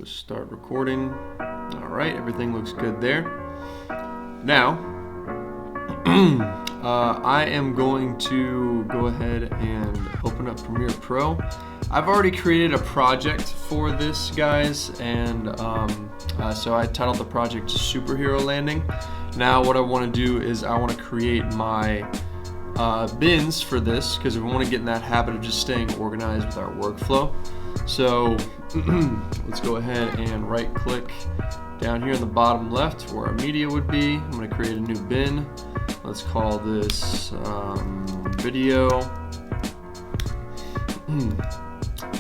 start recording. All right, everything looks good there. Now, I am going to go ahead and open up Premiere Pro. I've already created a project for this, guys, and so I titled the project Superhero Landing. Now what I want to do is I want to create my bins for this, because we want to get in that habit of just staying organized with our workflow. So let's go ahead and right click down here in the bottom left where our media would be. I'm going to create a new bin. Let's call this video.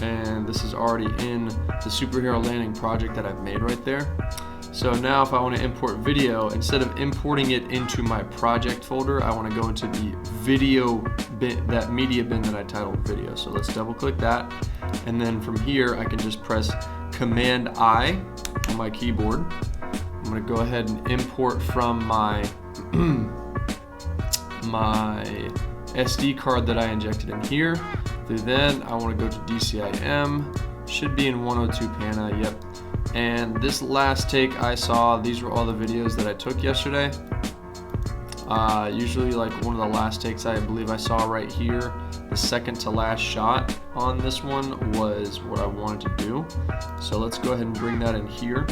And this is already in the Superhero Landing project that I've made right there. So now if I want to import video, instead of importing it into my project folder, I want to go into the video bin, that media bin that I titled video. So let's double click that. And then from here, I can just press Command I on my keyboard. I'm going to go ahead and import from my, my SD card that I injected in here. Through then, I want to go to DCIM, should be in 102 PANA, yep. And this last take I saw, these were all the videos that I took yesterday. Usually like one of the last takes I believe I saw right here, the second to last shot on this one was what I wanted to do. So let's go ahead and bring that in here.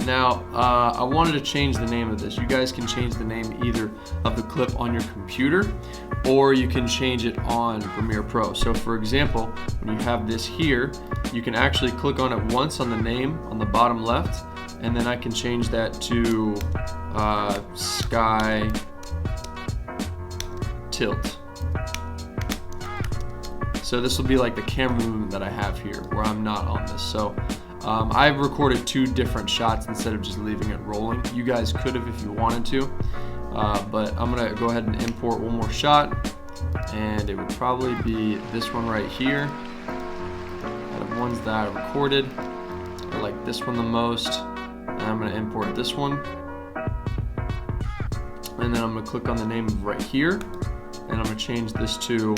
Now, I wanted to change the name of this. You guys can change the name either of the clip on your computer, or you can change it on Premiere Pro. So for example, when you have this here, you can actually click on it once on the name on the bottom left, and then I can change that to Sky Tilt. So this will be like the camera movement that I have here, where I'm not on this. So I've recorded two different shots instead of just leaving it rolling. You guys could have if you wanted to, but I'm gonna go ahead and import one more shot, and it would probably be this one right here. Out of ones that I recorded, I like this one the most, and I'm gonna import this one, and then I'm gonna click on the name right here, and I'm gonna change this to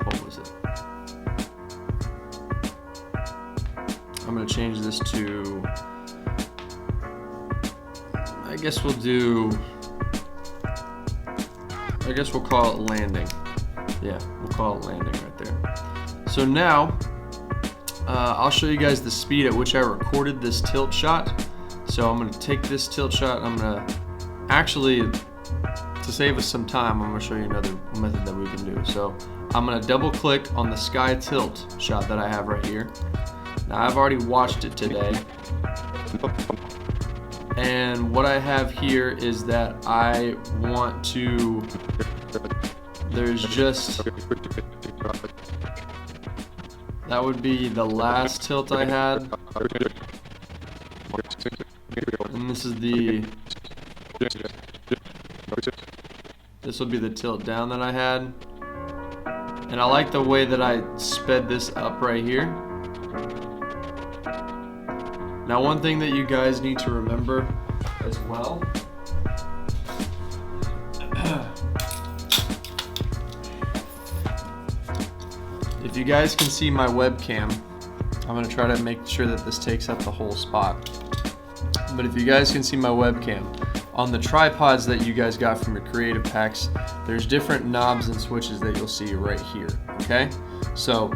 what was it? I'm going to change this to, I guess we'll call it landing. Yeah, we'll call it landing right there. So now, I'll show you guys the speed at which I recorded this tilt shot. So I'm going to take this tilt shot, I'm going to actually, to save us some time, I'm going to show you another method that we can do. So I'm going to double click on the sky tilt shot that I have right here. Now I've already watched it today, and what I have here is that I want to, there's just, that would be the last tilt I had, and this is the, this will be the tilt down that I had. And I like the way that I sped this up right here. Now one thing that you guys need to remember as well, if you guys can see my webcam, I'm going to try to make sure that this takes up the whole spot. But if you guys can see my webcam, on the tripods that you guys got from your creative packs, there's different knobs and switches that you'll see right here, okay? So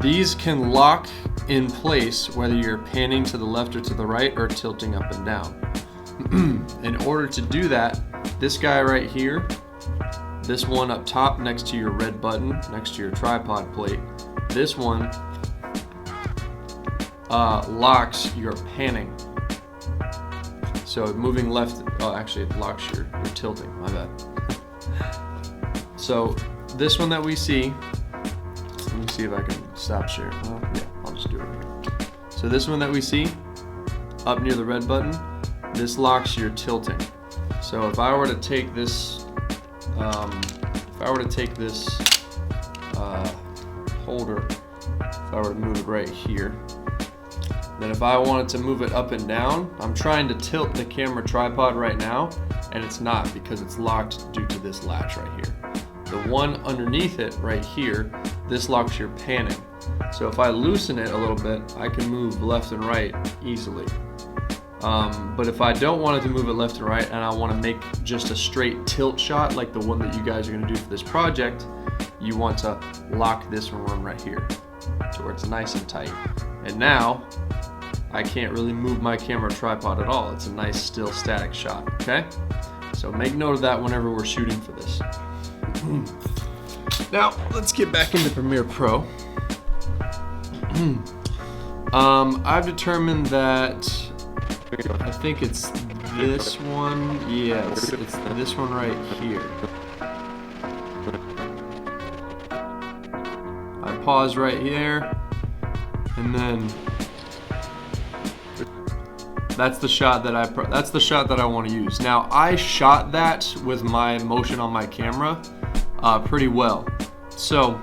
these can lock in place whether you're panning to the left or to the right or tilting up and down. In order to do that, this guy right here, this one up top next to your red button, next to your tripod plate, this one locks your panning. So moving left, oh actually it locks your tilting, my bad. So this one that we see, let me see if I can stop share. Well, yeah, I'll just do it here. So this one that we see, up near the red button, this locks your tilting. So if I were to take this, holder, if I were to move it right here, then if I wanted to move it up and down, I'm trying to tilt the camera tripod right now, and it's not because it's locked due to this latch right here. The one underneath it right here, this locks your panning. So if I loosen it a little bit, I can move left and right easily. But if I don't want it to move it left and right and I want to make just a straight tilt shot like the one that you guys are going to do for this project, you want to lock this one right here to where it's nice and tight. And now I can't really move my camera tripod at all. It's a nice still static shot, okay? So make note of that whenever we're shooting for this. Now let's get back into Premiere Pro. I've determined that I think it's this one. Yes, it's this one right here. I pause right here, and then that's the shot that I want to use. Now I shot that with my motion on my camera pretty well. So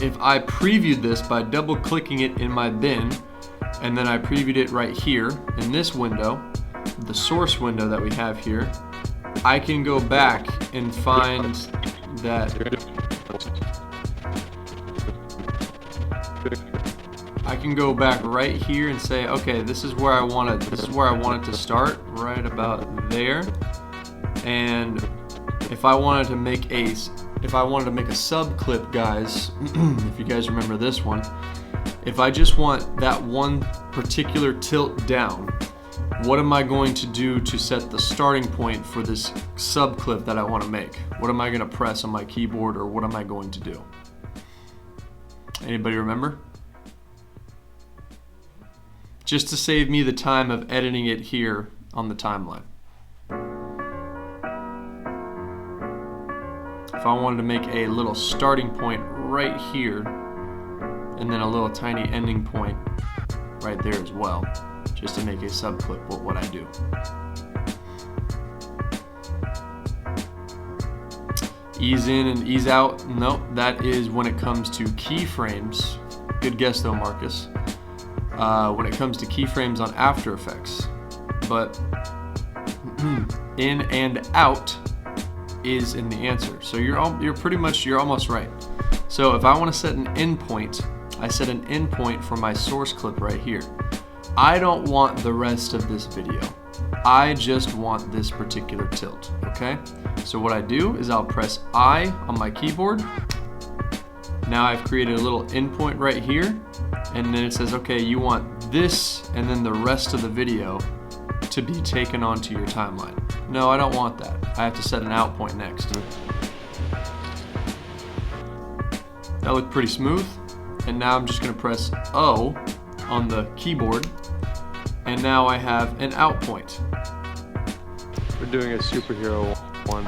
if I previewed this by double clicking it in my bin, and then I previewed it right here in this window, the source window that we have here, I can go back and find that I can go back right here and say, okay, this is where I want it to start, right about there. And if I wanted to make a sub clip, guys, if you guys remember this one, if I just want that one particular tilt down, what am I going to do to set the starting point for this sub clip that I want to make? What am I going to press on my keyboard, or what am I going to do? Anybody remember? Just to save me the time of editing it here on the timeline. If I wanted to make a little starting point right here, and then a little tiny ending point right there as well, just to make a sub clip, what would I do? Ease in and ease out. Nope, that is when it comes to keyframes. Good guess though, Marcus. When it comes to keyframes on After Effects. But in and out is in the answer. So you're almost right. So if I want to set an endpoint, I set an endpoint for my source clip right here. I don't want the rest of this video. I just want this particular tilt, okay? So what I do is I'll press I on my keyboard. Now I've created a little endpoint right here, and then it says, okay, you want this and then the rest of the video to be taken onto your timeline. No, I don't want that. I have to set an out point next. That looked pretty smooth. And now I'm just going to press O on the keyboard, and now I have an out point. We're doing a superhero one.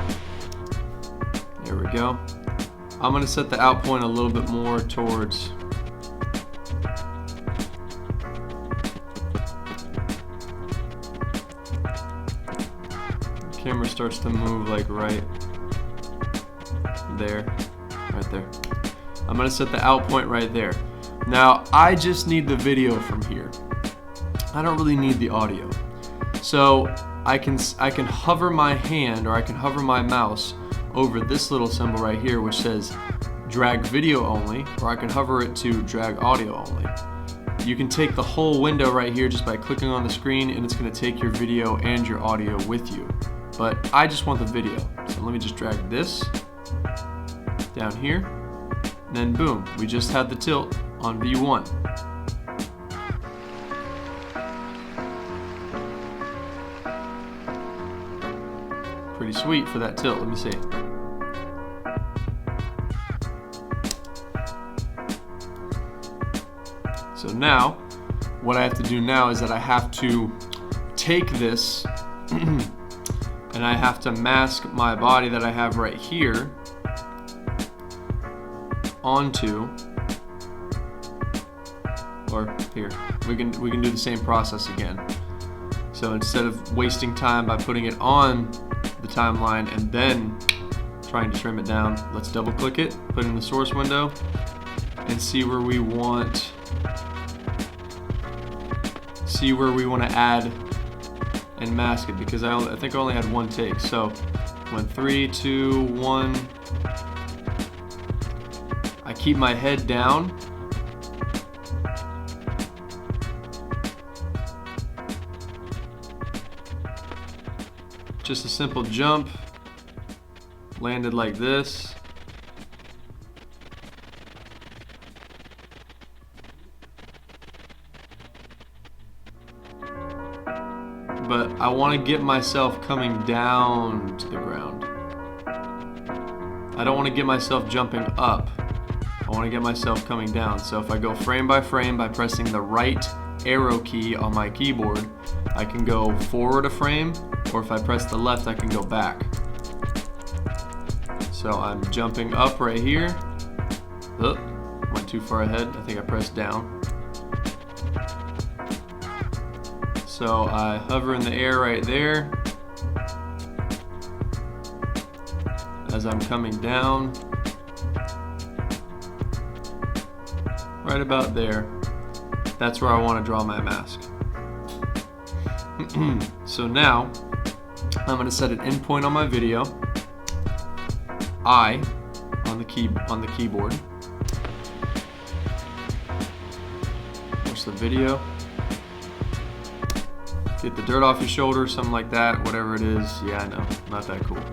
There we go. I'm going to set the out point a little bit more towards the camera starts to move like right there, right there. I'm going to set the out point right there. Now I just need the video from here. I don't really need the audio. So I can hover my hand, or I can hover my mouse over this little symbol right here which says drag video only, or I can hover it to drag audio only. You can take the whole window right here just by clicking on the screen, and it's going to take your video and your audio with you. But I just want the video. So let me just drag this down here. And then boom, we just had the tilt on V1. Pretty sweet for that tilt, let me see. So now, what I have to do now is that I have to take this and I have to mask my body that I have right here onto, or here, we can do the same process again. So instead of wasting time by putting it on the timeline and then trying to trim it down, let's double click it, put it in the source window, and see where we want to add and mask it, because I think I only had one take. So when 3, 2, 1, I keep my head down just a simple jump, landed like this. But I want to get myself coming down to the ground. I don't want to get myself jumping up. I want to get myself coming down. So if I go frame by pressing the right arrow key on my keyboard, I can go forward a frame, or if I press the left, I can go back. So I'm jumping up right here. Oh, went too far ahead. I think I pressed down. So I hover in the air right there as I'm coming down. Right about there. That's where I want to draw my mask. So now I'm going to set an endpoint on my video. I on the keyboard. Watch the video. Get the dirt off your shoulder, something like that, whatever it is. Yeah, I know, not that cool.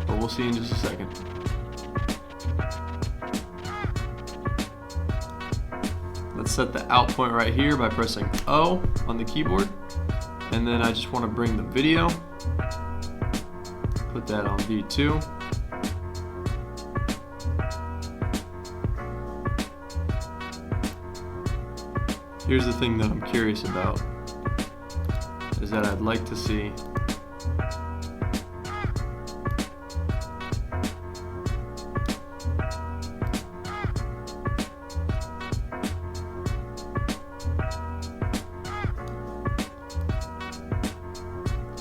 But we'll see in just a second. Let's set the out point right here by pressing O on the keyboard. And then I just want to bring the video, put that on V2. Here's the thing that I'm curious about, is that I'd like to see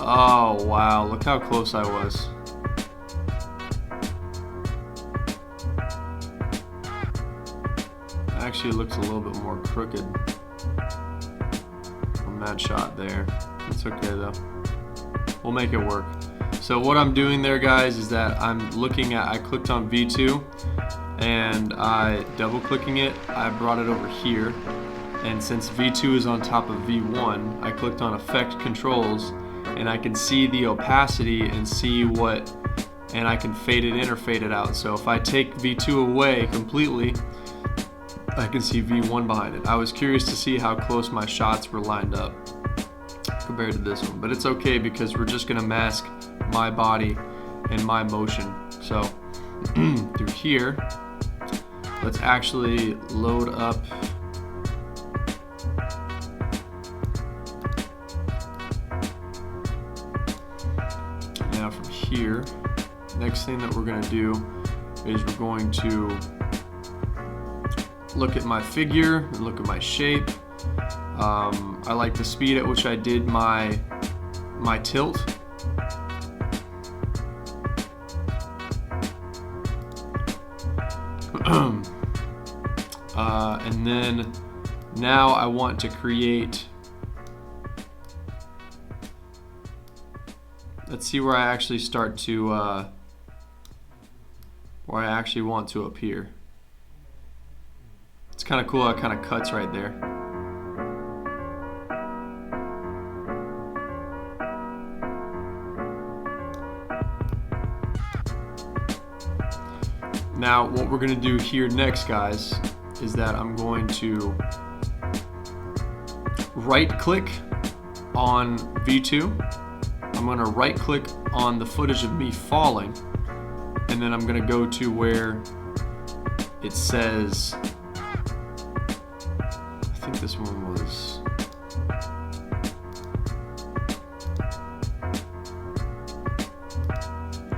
oh wow, look how close I was. Actually, it looks a little bit more crooked from that shot there. It's okay though. We'll make it work. So what I'm doing there, guys, is that I clicked on V2 and I double clicking it, I brought it over here. And since V2 is on top of V1, I clicked on Effect Controls and I can see the opacity and see and I can fade it in or fade it out. So if I take V2 away completely, I can see V1 behind it. I was curious to see how close my shots were lined up compared to this one, but it's okay because we're just gonna mask my body and my motion. So through here, let's actually load up now from here. Next thing that we're gonna do is we're going to look at my figure and look at my shape. I like the speed at which I did my tilt. And then now I want to create, let's see where I actually start to, where I actually want to appear. It's kind of cool how it kind of cuts right there. Now what we're going to do here next, guys, is that I'm going to right click on V2. I'm going to right click on the footage of me falling, and then I'm going to go to where it says, I think this one was,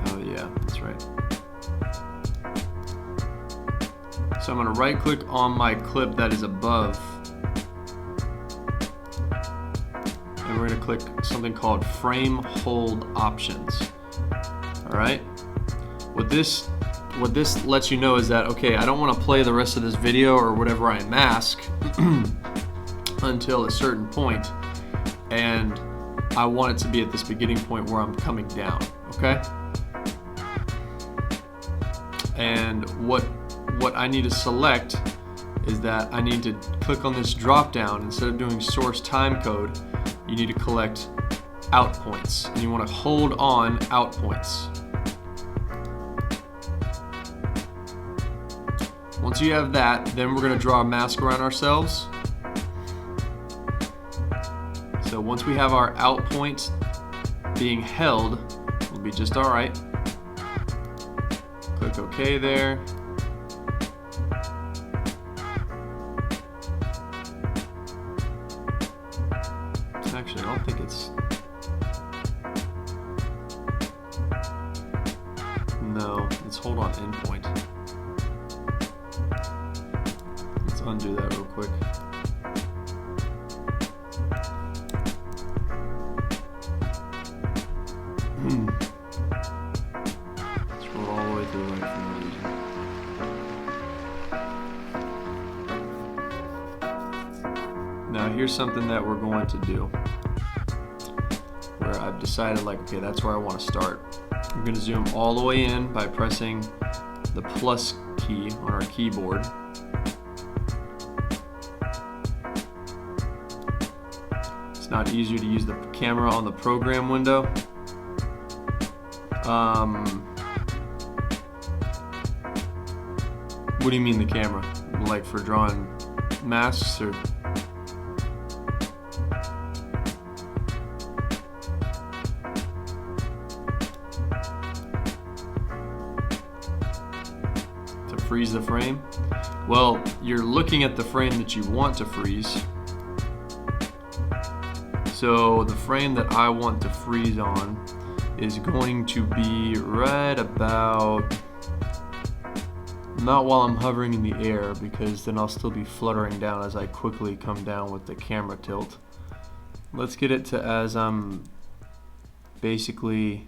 oh yeah, that's right. So I'm going to right click on my clip that is above, and we're going to click something called frame hold options. Alright, what this lets you know is that, okay, I don't want to play the rest of this video or whatever I mask until a certain point, and I want it to be at this beginning point where I'm coming down, okay? And what I need to select is that I need to click on this drop down. Instead of doing source time code, you need to out points, and you want to hold on out points. Once you have that, then we're going to draw a mask around ourselves. So once we have our out points being held, we'll be just all right. Click OK there. Actually, I don't think it's... No, it's hold on endpoint. Let's undo that real quick. Scroll all the way to the right for no reason. Now here's something that we're going to do, where I've decided, like, okay, that's where I want to start. I'm going to zoom all the way in by pressing the plus key on our keyboard. It's not easier to use the camera on the program window. What do you mean the camera? Like for drawing masks or? To freeze the frame? Well, you're looking at the frame that you want to freeze. So the frame that I want to freeze on is going to be right about, not while I'm hovering in the air, because then I'll still be fluttering down as I quickly come down with the camera tilt. Let's get it to as I'm basically,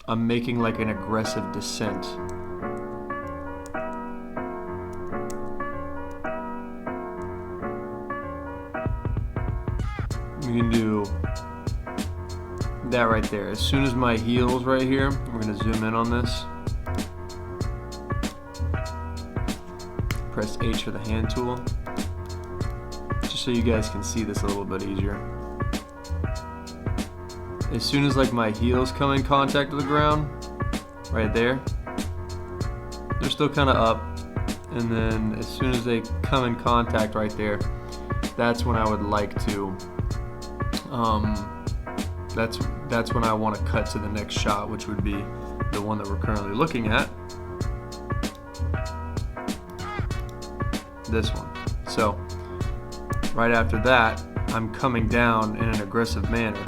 I'm making like an aggressive descent. We can do that right there. As soon as my heel's right here, we're going to zoom in on this. Press H for the hand tool, just so you guys can see this a little bit easier. As soon as like my heels come in contact with the ground, right there, they're still kind of up, and then as soon as they come in contact right there, that's when I would like to that's when I want to cut to the next shot, which would be the one that we're currently looking at, this one. So right after that, I'm coming down in an aggressive manner.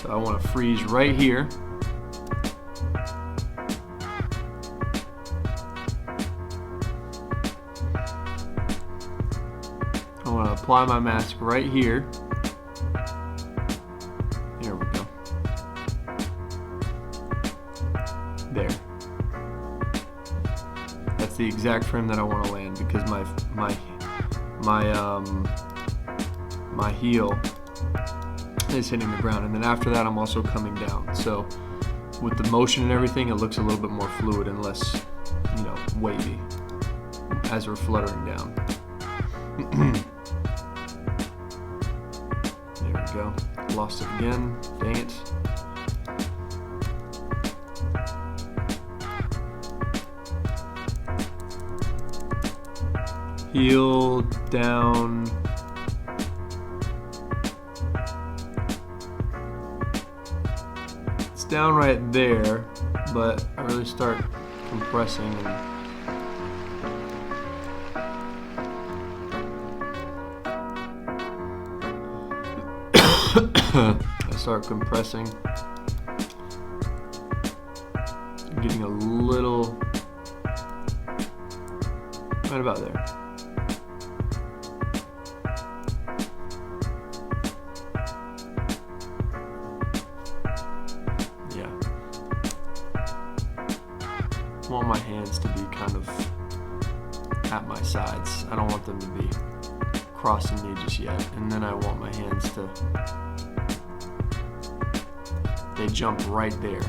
So I want to freeze right here. I want to apply my mask right here. Here we go. There. That's the exact frame that I want to land, because my heel is hitting the ground, and then after that I'm also coming down. So with the motion and everything, it looks a little bit more fluid and less, wavy as we're fluttering down. There we go. Lost it again. Dang it. Heel down. It's down right there, but I really start compressing and I start compressing. I'm getting a little right about there. Yeah. I want my hands to be kind of at my sides. I don't want them to be crossing me just yet. And then I want my hands to, they jump right there.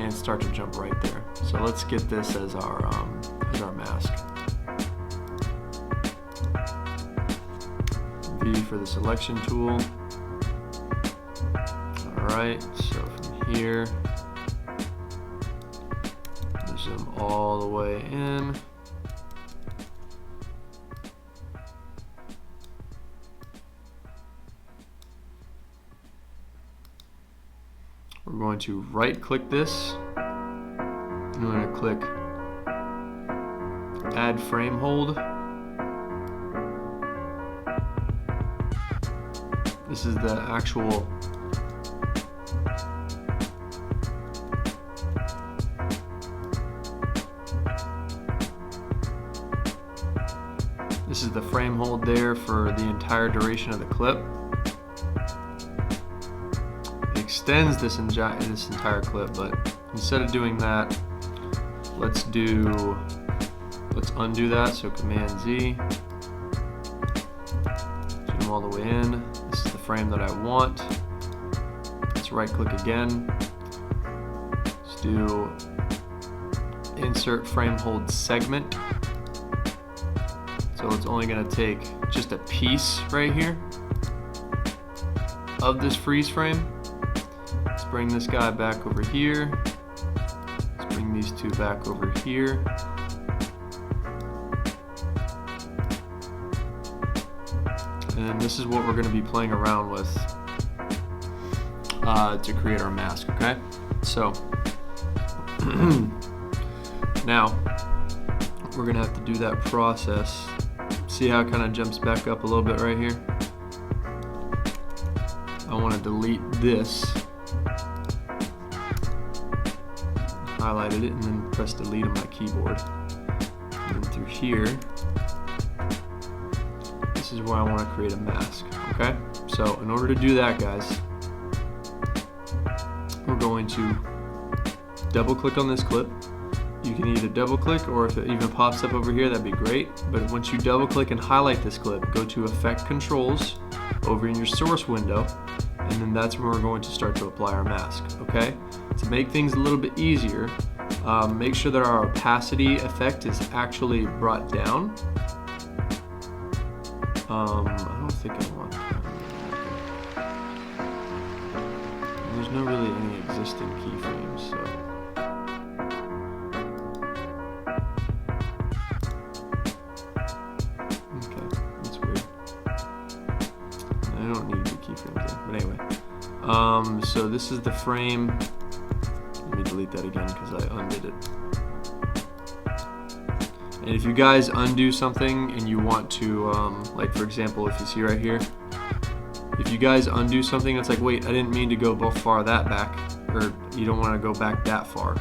and start to jump right there. So let's get this as our mask. V for the selection tool. Alright, so from here, zoom all the way in. We're going to right click this. I'm going to click add frame hold. This is the actual frame hold there for the entire duration of the clip. It extends this entire clip, but instead of doing that, let's undo that. So Command Z, zoom all the way in. This is the frame that I want. Let's right click again. Let's do insert frame hold segment. So it's only going to take just a piece right here of this freeze frame. Let's bring this guy back over here. Let's bring these two back over here. And then this is what we're going to be playing around with to create our mask, okay? So now we're going to have to do that process. See how it kind of jumps back up a little bit right here? I want to delete this. Highlighted it and then press delete on my keyboard. And then through here, this is where I want to create a mask, okay? So in order to do that, guys, we're going to double click on this clip. You can either double click, or if it even pops up over here, that'd be great. But once you double click and highlight this clip, go to Effect Controls over in your source window, and then that's where we're going to start to apply our mask, okay? To make things a little bit easier, make sure that our opacity effect is actually brought down. I don't think I want that. There's no really any existing keyframes, so. But anyway, so this is the frame. Let me delete that again because I undid it. And if you guys undo something and you want to, like for example, if you see right here, if you guys undo something, it's like, wait, I didn't mean to go far that back, or you don't want to go back that far.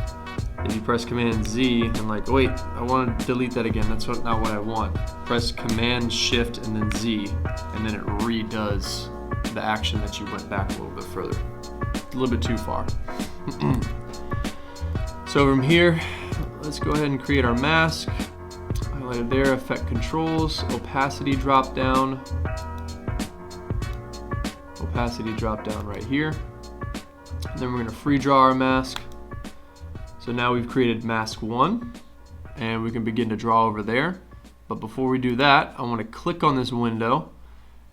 If you press Command Z and like, wait, I want to delete that again, that's not what I want. Press Command Shift and then Z, and then it redoes the action that you went back a little bit further. A little bit too far. So from here, let's go ahead and create our mask. Highlighted there, Effect Controls, Opacity drop down. Opacity drop down right here. And then we're going to free draw our mask. So now we've created mask 1, and we can begin to draw over there. But before we do that, I want to click on this window,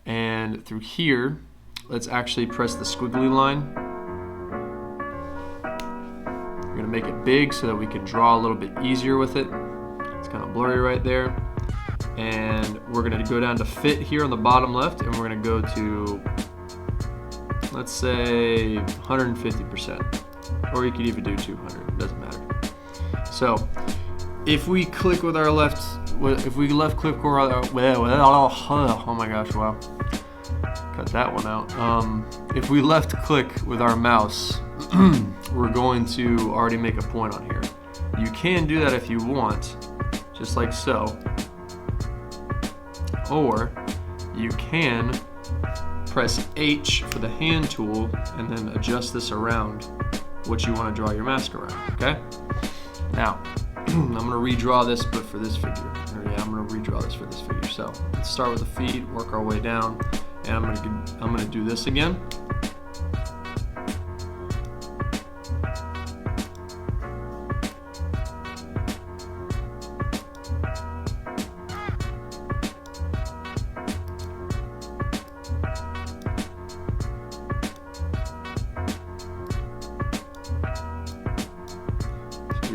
and through here, let's actually press the squiggly line. We're going to make it big so that we can draw a little bit easier with it. It's kind of blurry right there. And we're going to go down to fit here on the bottom left, and we're going to go to, let's say, 150%. Or you could even do 200, it doesn't matter. So, if we click with our left, if we left click or oh my gosh, wow. Cut that one out. If we left click with our mouse, we're going to already make a point on here. You can do that if you want, just like so. Or you can press H for the hand tool and then adjust this around what you want to draw your mask around, okay? Now, I'm going to redraw this, but for this figure. Or yeah, I'm going to redraw this for this figure. So let's start with the feet, work our way down, and I'm going to do this again.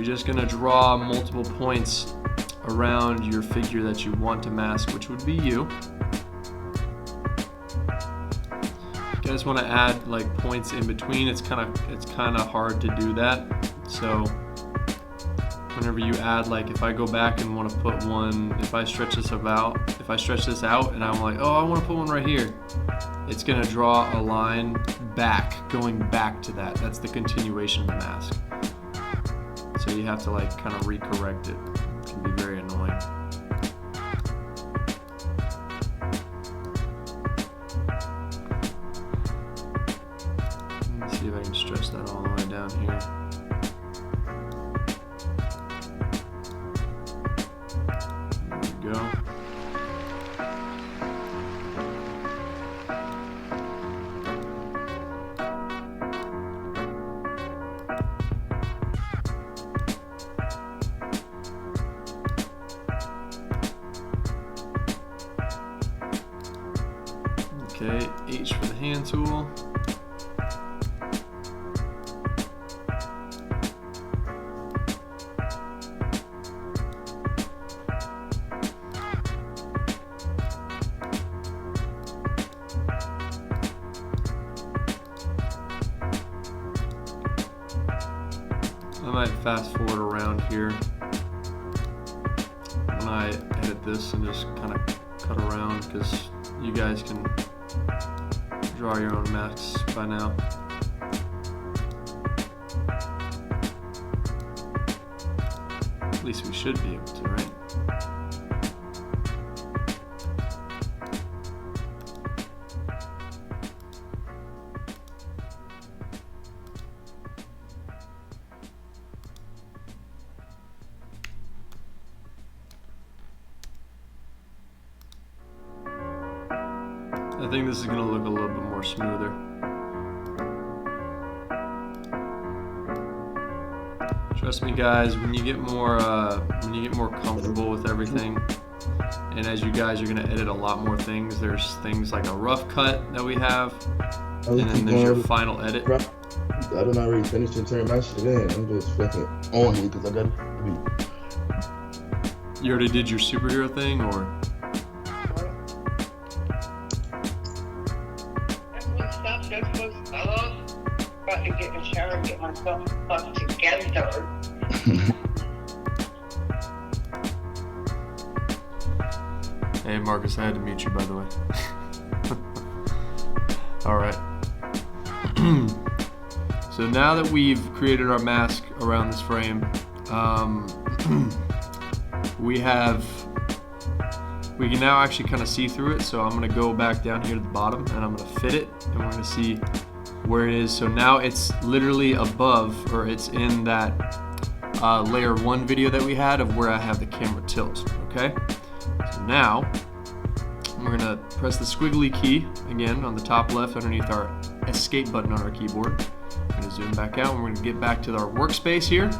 just gonna draw multiple points around your figure that you want to mask, which would be you. You guys want to add like points in between. It's kind of hard to do that. So whenever you add, like if I go back and want to put one, if I stretch this out and I'm like, oh, I want to put one right here, it's gonna draw a line back, going back to that. That's the continuation of the mask. So you have to like kind of recorrect it. It can be very annoying. Let me see if I can stretch that all the way down here. There we go. Okay, H for the hand tool. I might fast forward around here when I edit this and just kind of cut around, because you guys can draw your own masks by now. At least we should be able to, right? I think this is going to look a little bit more smoother. Trust me, guys. When you get more comfortable with everything, and as you guys are going to edit a lot more things, there's things like a rough cut that we have, and then there's your final edit. I done already finished and turned my shit in. I'm just fucking on here because I got to. You already did your superhero thing, or? About to get in the shower and get myself up together. Hey Marcus, I had to mute you, by the way. All right. So now that we've created our mask around this frame, we can now actually kind of see through it. So I'm gonna go back down here to the bottom and I'm gonna fit it, and we're gonna see where it is. So now it's literally above, or it's in that layer 1 video that we had of where I have the camera tilt, okay? So now we're gonna press the squiggly key again on the top left underneath our escape button on our keyboard. We're gonna zoom back out and we're gonna get back to our workspace here.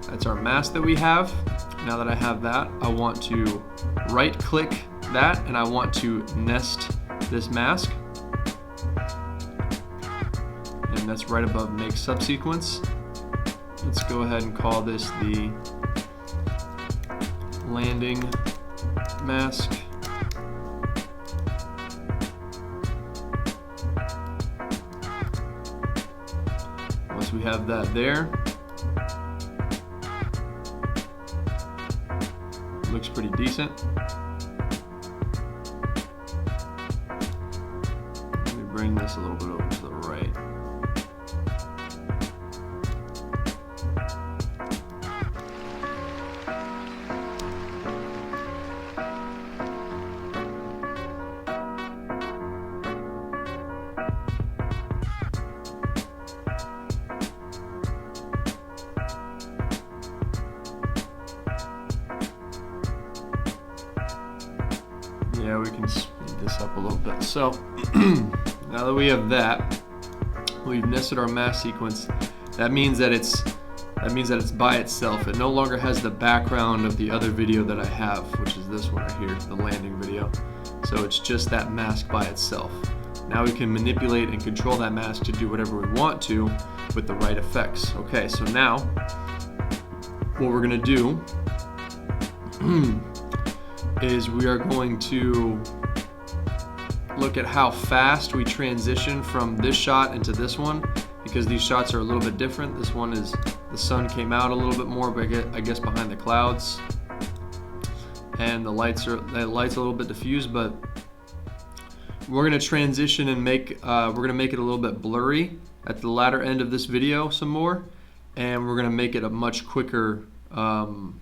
That's our mask that we have. Now that I have that, I want to right click that and I want to nest this mask. And that's right above make subsequence. Let's go ahead and call this the landing mask. Once we have that there, looks pretty decent. Let me bring this a little bit over to the right. Yeah, we can speed this up a little bit. So now that we have that, we've nested our mask sequence. That means that it's by itself. It no longer has the background of the other video that I have, which is this one right here, the landing video. So it's just that mask by itself. Now we can manipulate and control that mask to do whatever we want to with the right effects. Okay, so now what we're gonna do is we are going to look at how fast we transition from this shot into this one, because these shots are a little bit different. This one is, the sun came out a little bit more, but I guess behind the clouds, and the lights a little bit diffused, but we're gonna transition and we're gonna make it a little bit blurry at the latter end of this video some more, and we're gonna make it a much quicker video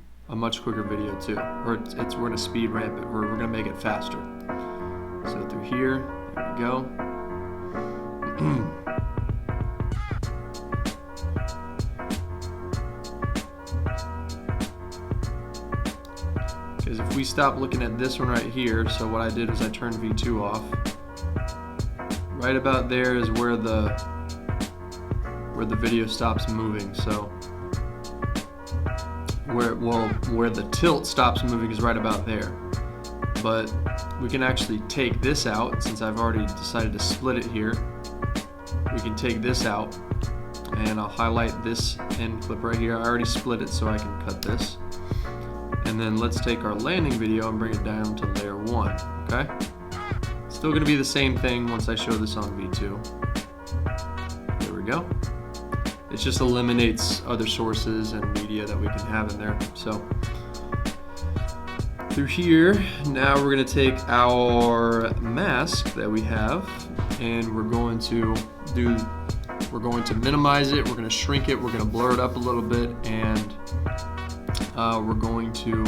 too. Or we're gonna speed ramp it, or we're gonna make it faster. So through here, there we go. Because if we stop looking at this one right here, so what I did is I turned V2 off. Right about there is where the video stops moving. So where the tilt stops moving is right about there. But we can actually take this out, since I've already decided to split it here. We can take this out, and I'll highlight this end clip right here. I already split it, so I can cut this. And then let's take our landing video and bring it down to layer 1, okay? Still gonna be the same thing once I show this on V2. There we go. It just eliminates other sources and media that we can have in there. So through here, now we're gonna take our mask that we have, and we're going to minimize it, we're gonna shrink it, we're gonna blur it up a little bit, and we're going to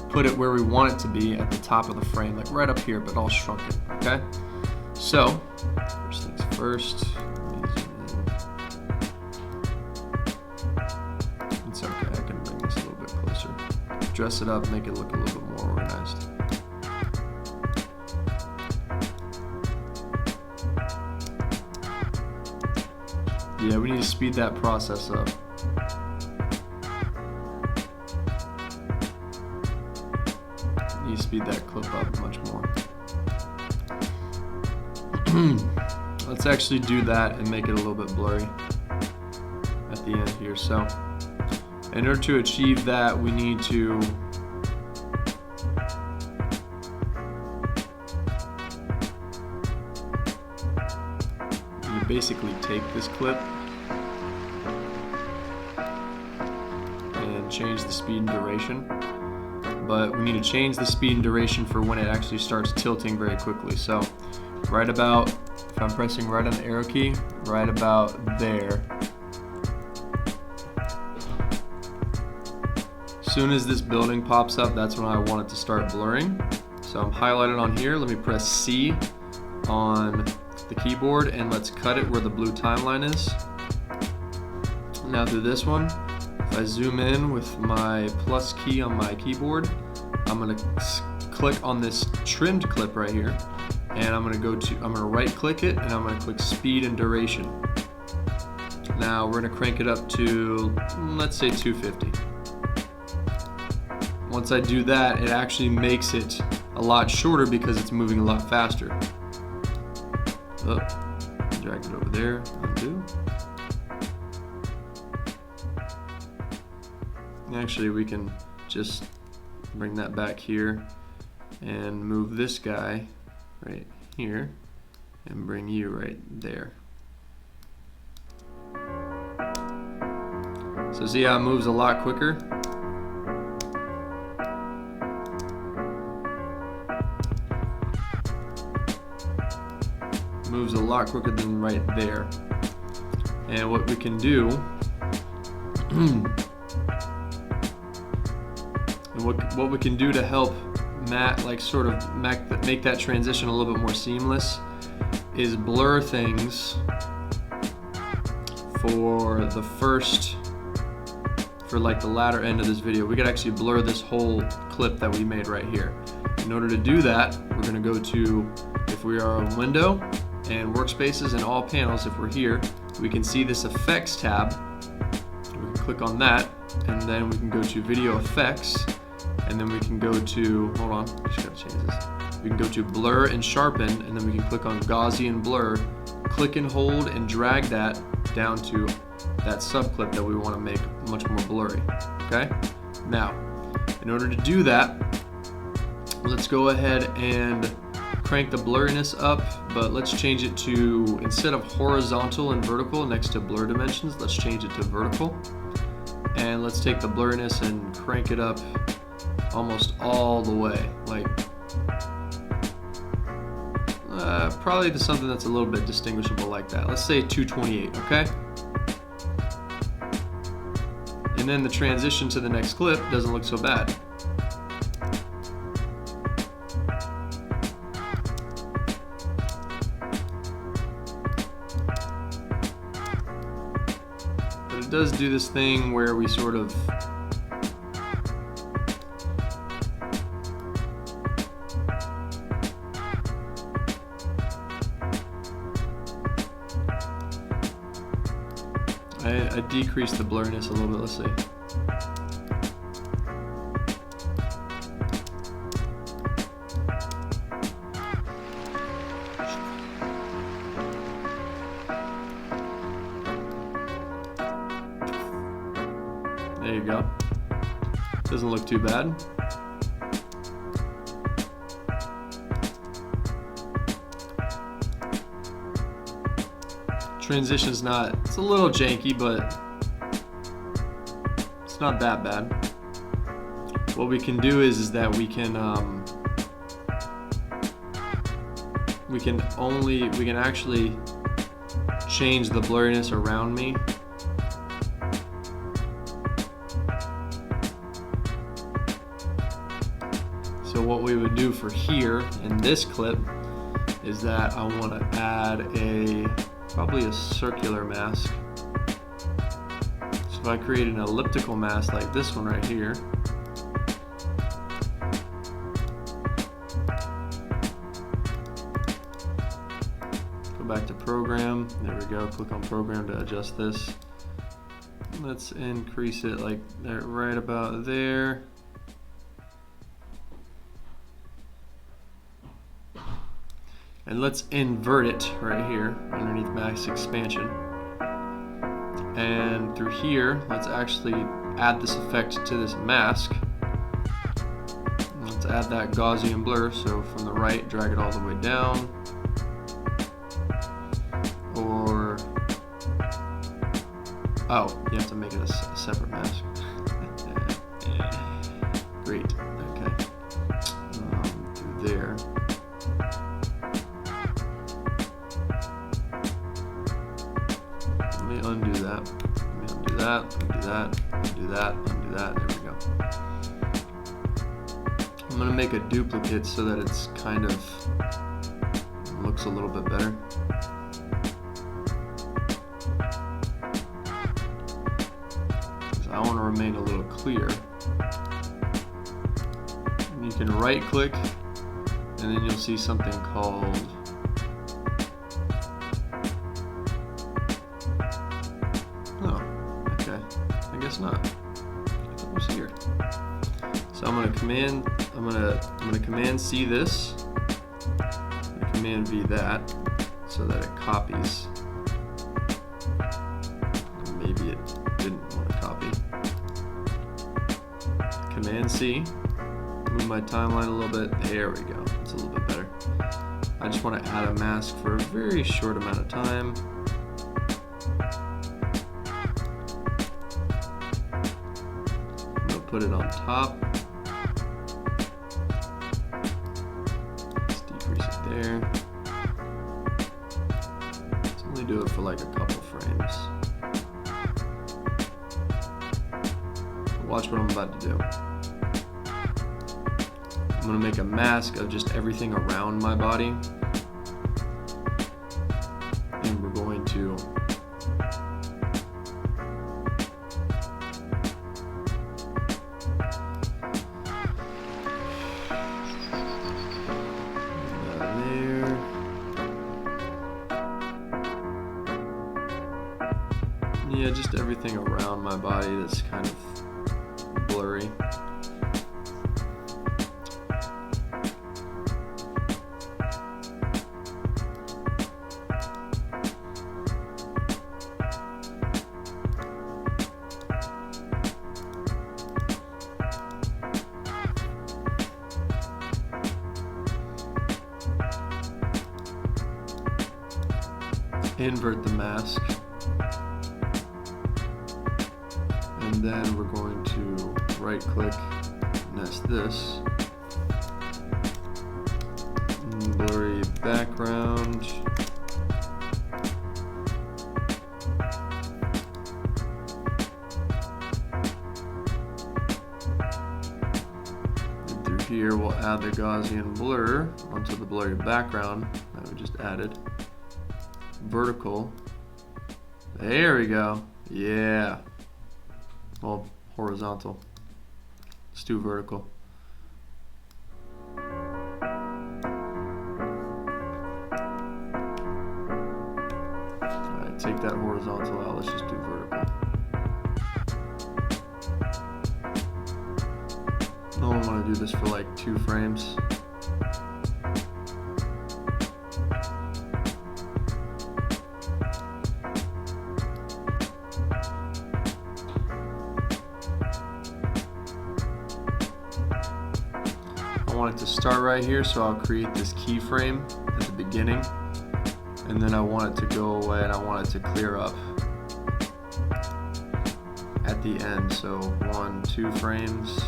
put it where we want it to be at the top of the frame, like right up here, but all shrunken, okay? So, first things first. It's okay, I can bring this a little bit closer. Dress it up, make it look a little bit more organized. Yeah, we need to speed that process up. You speed that clip up much more. Let's actually do that and make it a little bit blurry at the end here. So in order to achieve that, we need to basically take this clip and change the speed and duration. But we need to change the speed and duration for when it actually starts tilting very quickly. So right about, if I'm pressing right on the arrow key, right about there. As soon as this building pops up, that's when I want it to start blurring. So I'm highlighted on here. Let me press C on the keyboard, and let's cut it where the blue timeline is. Now through this one, if I zoom in with my plus key on my keyboard, I'm gonna click on this trimmed clip right here, and I'm gonna right click it, and I'm gonna click speed and duration. Now we're gonna crank it up to, let's say 250. Once I do that, it actually makes it a lot shorter because it's moving a lot faster. Oh, drag it over there, undo. Actually, we can just bring that back here and move this guy right here and bring you right there. So see how it moves a lot quicker? Moves a lot quicker than right there. And what we can do and what we can do to help make that transition a little bit more seamless is blur things for like the latter end of this video. We could actually blur this whole clip that we made right here. In order to do that, we're going to go to, if we are on Window and Workspaces and All Panels, if we're here, we can see this Effects tab. We can click on that, and then we can go to Video Effects, and then we can go to, hold on, I just gotta change this. We can go to Blur and Sharpen, and then we can click on Gaussian Blur, click and hold and drag that down to that subclip that we want to make much more blurry. Okay? Now, in order to do that, let's go ahead and crank the blurriness up, but let's change it to, instead of horizontal and vertical next to blur dimensions, let's change it to vertical. And let's take the blurriness and crank it up almost all the way, like probably to something that's a little bit distinguishable like that. Let's say 228, okay? And then the transition to the next clip doesn't look so bad. But it does do this thing where we sort of I decreased the blurriness a little bit, let's see. There you go. Doesn't look too bad. Transition's not, it's a little janky, but it's not that bad. What we can do is that we can actually change the blurriness around me. So what we would do for here in this clip is that I want to add probably a circular mask. So if I create an elliptical mask like this one right here, go back to program, there we go, click on program to adjust this. Let's increase it like that, right about there. And let's invert it right here underneath max expansion. And through here, let's actually add this effect to this mask. Let's add that Gaussian blur. So from the right, drag it all the way down. Or, oh, you have to make it a separate mask. Great, okay. Through there. Undo that. Undo that. Undo that. Undo that. Undo that. There we go. I'm gonna make a duplicate so that it's kind of looks a little bit better. I want to remain a little clear. And you can right click, and then you'll see something called not. It was here. So I'm gonna command C this, and command V that, so that it copies. And maybe it didn't want to copy. Command C, move my timeline a little bit. There we go. It's a little bit better. I just want to add a mask for a very short amount of time. Put it on top. Let's decrease it there. Let's only do it for like a couple frames. Watch what I'm about to do. I'm gonna make a mask of just everything around my body. And we're going to yeah, just everything around my body that's kind of blurry. invert the mask, and then we're going to right click, nest this, blurry background, and through here we'll add the Gaussian blur onto the blurry background that we just added. Vertical. There we go. Yeah. Well, horizontal. Let's do vertical. Alright, take that horizontal out. Let's just do vertical. I only want to do this for like 2 frames. I want it to start right here, so I'll create this keyframe at the beginning, and then I want it to go away and I want it to clear up at the end. So 1, 2 frames,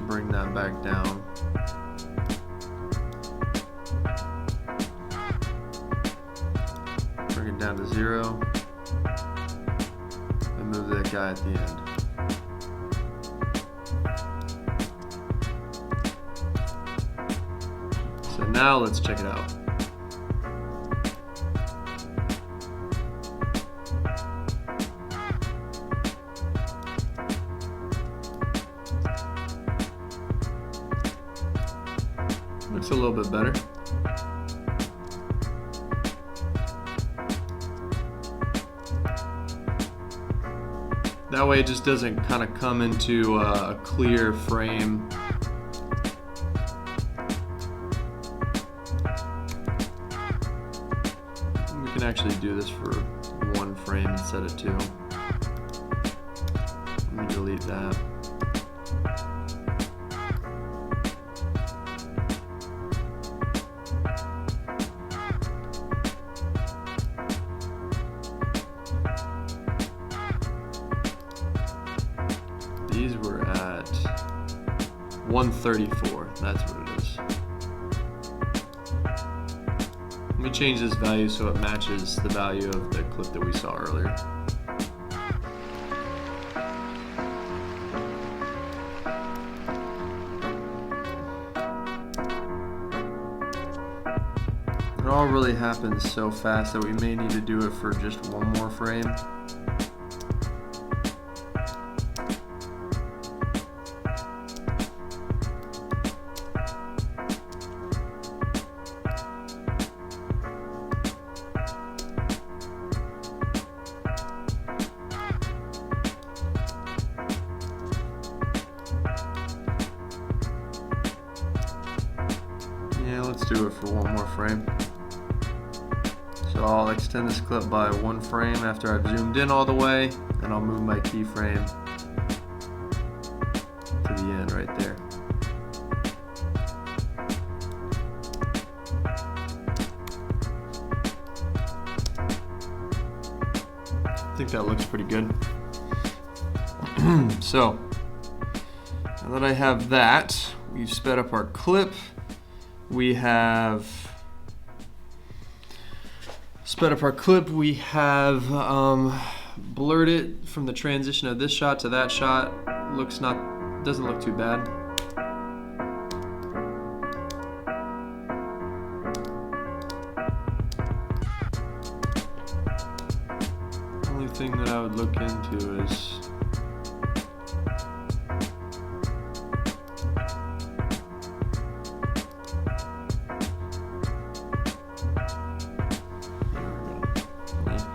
bring that back down. Bring it down to 0, and move that guy at the end. So now let's check it out. Looks a little bit better. That way it just doesn't kind of come into a clear frame. We can actually do this for 1 frame instead of 2. Let me delete that. These were at 134, that's what it is. Let me change this value so it matches the value of the clip that we saw earlier. It all really happens so fast that we may need to do it for just 1 more frame. Yeah, let's do it for 1 more frame. So I'll extend this clip by 1 frame after I've zoomed in all the way, and I'll move my keyframe to the end right there. I think that looks pretty good. So, now that I have that, we've sped up our clip. We have sped up our clip. We have blurred it from the transition of this shot to that shot. Doesn't look too bad. Only thing that I would look into is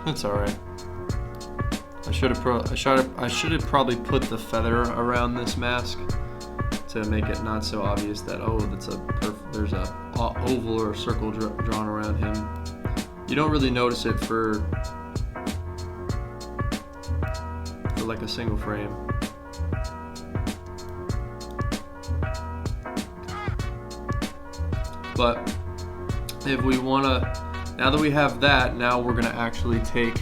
that's all right. I should have probably put the feather around this mask to make it not so obvious that there's a oval or a circle drawn around him. You don't really notice it for like a single frame. But if we want to Now that we have that, now we're gonna actually take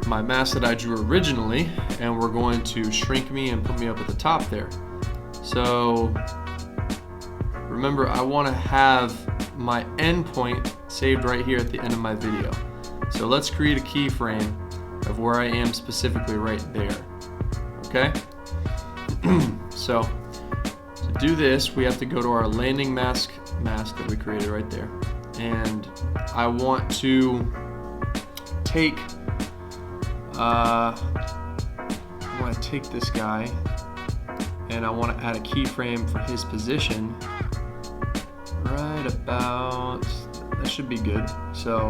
my mask that I drew originally and we're going to shrink me and put me up at the top there. So remember, I wanna have my endpoint saved right here at the end of my video. So let's create a keyframe of where I am specifically right there, okay? So to do this, we have to go to our landing mask that we created right there. And I want to take, this guy and I want to add a keyframe for his position right about, that should be good. So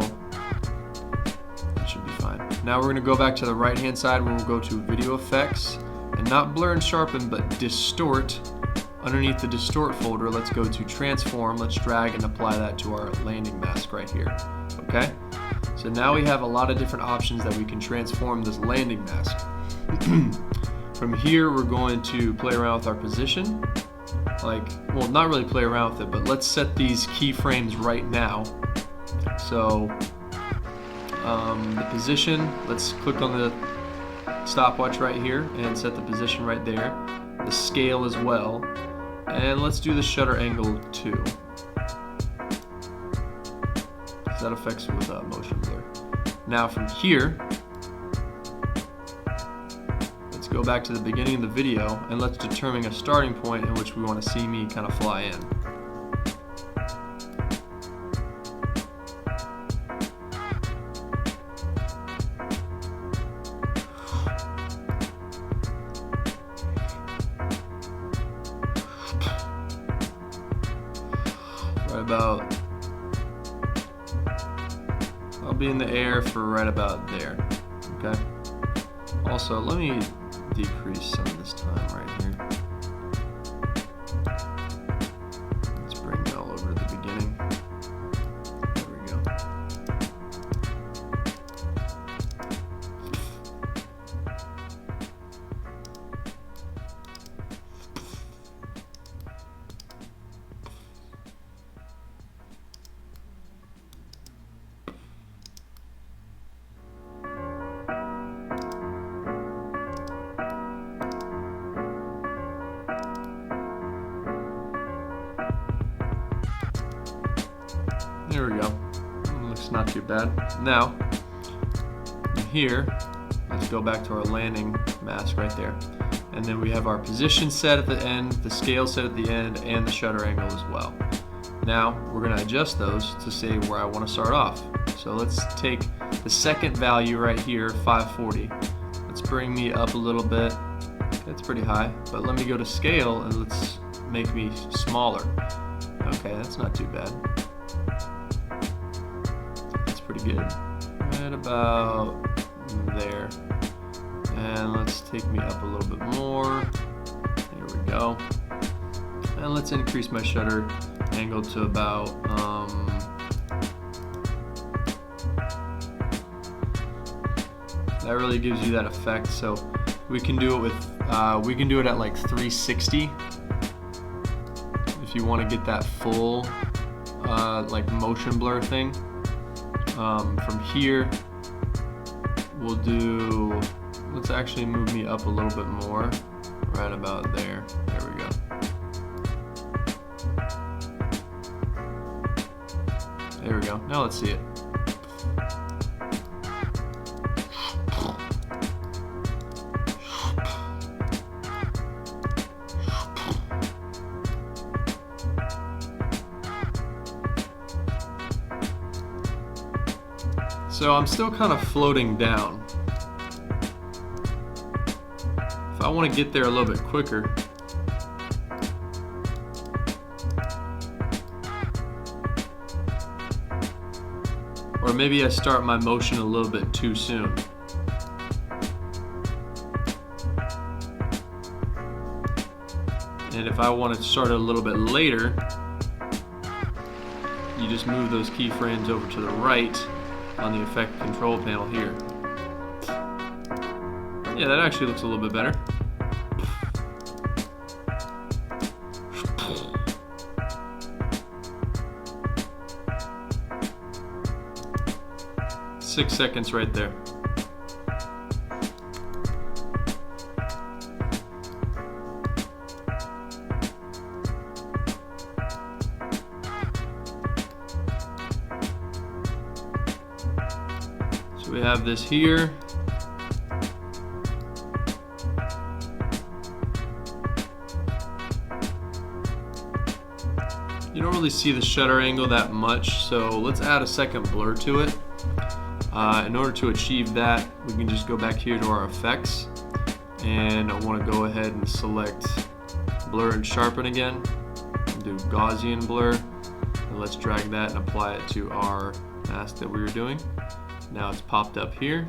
that should be fine. Now we're going to go back to the right hand side where we'll go to video effects and not blur and sharpen but distort. Underneath the distort folder, let's go to transform. Let's drag and apply that to our landing mask right here. Okay? So now we have a lot of different options that we can transform this landing mask. From here, we're going to play around with our position. Well, not really play around with it, but let's set these keyframes right now. So the position, let's click on the stopwatch right here and set the position right there. The scale as well. And let's do the shutter angle too. That affects with motion blur. Now from here, let's go back to the beginning of the video and let's determine a starting point in which we want to see me kind of fly in. I'll be in the air for right about there, okay? Also, let me decrease some of this time right here. Let's bring it all over to the beginning. There we go. There we go. Looks not too bad. Now, here, let's go back to our landing mask right there. And then we have our position set at the end, the scale set at the end, and the shutter angle as well. Now, we're going to adjust those to say where I want to start off. So let's take the second value right here, 540. Let's bring me up a little bit. That's pretty high. But let me go to scale and let's make me smaller. Okay, that's not too bad. Pretty good. Right about there. And let's take me up a little bit more. There we go. And let's increase my shutter angle to about that really gives you that effect. So we can do it with we can do it at like 360 if you want to get that full like motion blur thing. From here, we'll do, let's actually move me up a little bit more, right about there. There we go. There we go. Now let's see it. So I'm still kind of floating down. If I want to get there a little bit quicker, or maybe I start my motion a little bit too soon. And if I want to start it a little bit later, you just move those keyframes over to the right on the effect control panel here. Yeah, that actually looks a little bit better. 6 seconds right there. So we have this here. You don't really see the shutter angle that much, so let's add a second blur to it. In order to achieve that, we can just go back here to our effects, and I want to go ahead and select blur and sharpen again, and do Gaussian blur, and let's drag that and apply it to our mask that we were doing. Now it's popped up here,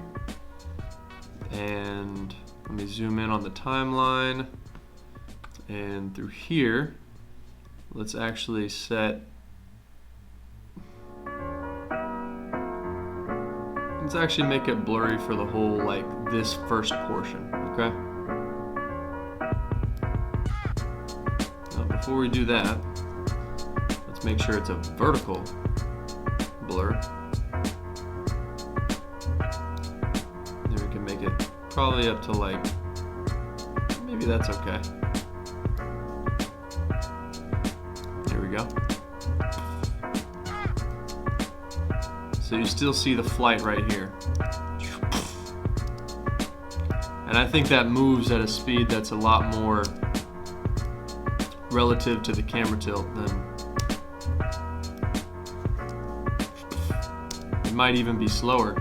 and let me zoom in on the timeline, and through here let's actually set, let's actually make it blurry for the whole, like this first portion, okay? Now before we do that, let's make sure it's a vertical blur. Then we can make it probably up to like, maybe that's okay. There we go. So you still see the flight right here. And I think that moves at a speed that's a lot more relative to the camera tilt than, it might even be slower.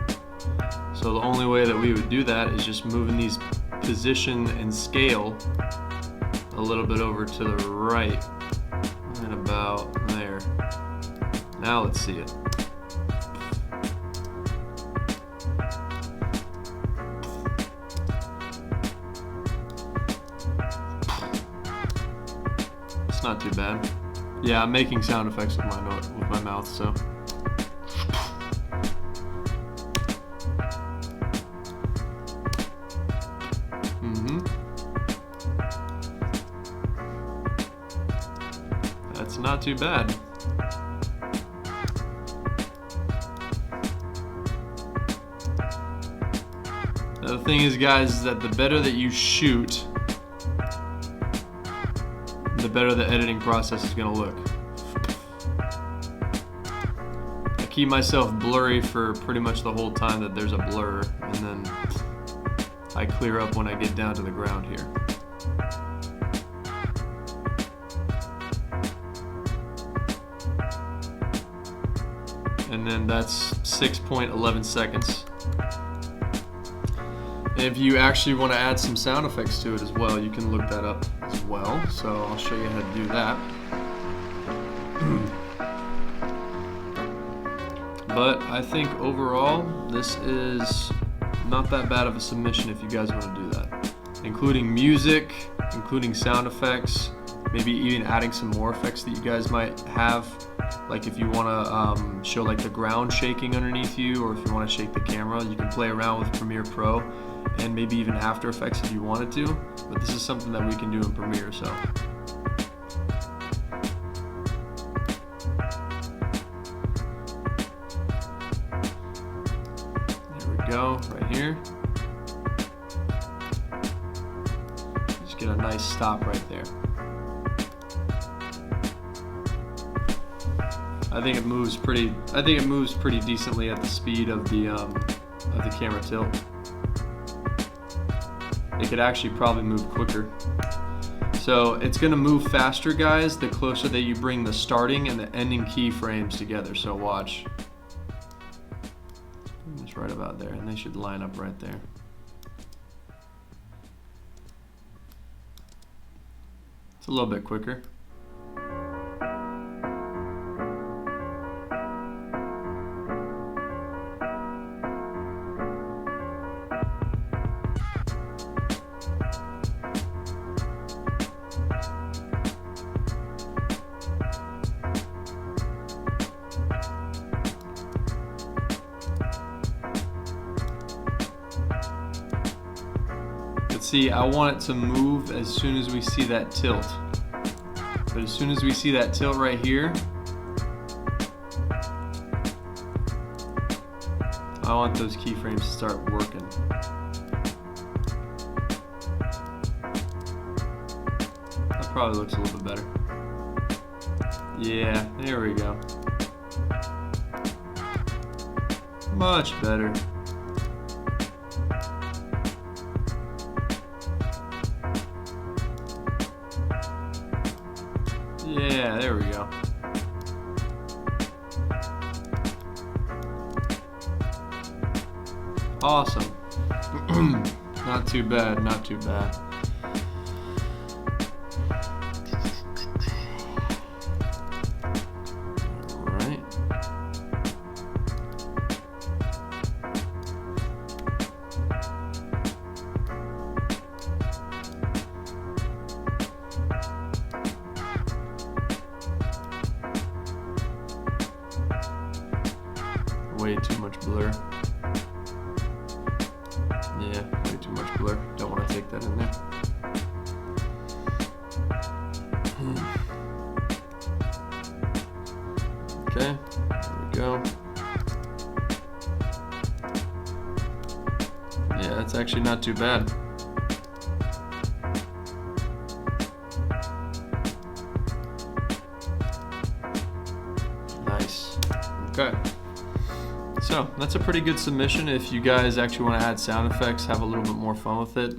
So the only way that we would do that is just moving these position and scale a little bit over to the right. And about there. Now let's see it. It's not too bad. Yeah, I'm making sound effects with my mouth, so. That's not too bad. Now the thing is, guys, is that the better that you shoot, the better the editing process is going to look. I keep myself blurry for pretty much the whole time that there's a blur, and then I clear up when I get down to the ground here. And then that's 6.11 seconds. And if you actually want to add some sound effects to it as well, you can look that up as well. So I'll show you how to do that. But I think overall, this is not that bad of a submission if you guys want to do that. Including music, including sound effects, maybe even adding some more effects that you guys might have. Like if you want to show like the ground shaking underneath you, or if you want to shake the camera, you can play around with Premiere Pro and maybe even After Effects if you wanted to. But this is something that we can do in Premiere, so. There we go, right here. Just get a nice stop right there. I think it moves pretty decently at the speed of the camera tilt. It could actually probably move quicker. So it's gonna move faster, guys, the closer that you bring the starting and the ending keyframes together. So watch. It's right about there, and they should line up right there. It's a little bit quicker. See, I want it to move as soon as we see that tilt. But as soon as we see that tilt right here, I want those keyframes to start working. That probably looks a little bit better. Yeah, there we go. Much better. Yeah, there we go. Awesome. Not too bad, not too bad. Alright. Way too much blur. Yeah, way too much blur. Don't want to take that in there. Okay, there we go. Yeah, that's actually not too bad. Nice. Okay. So that's a pretty good submission. If you guys actually want to add sound effects, have a little bit more fun with it,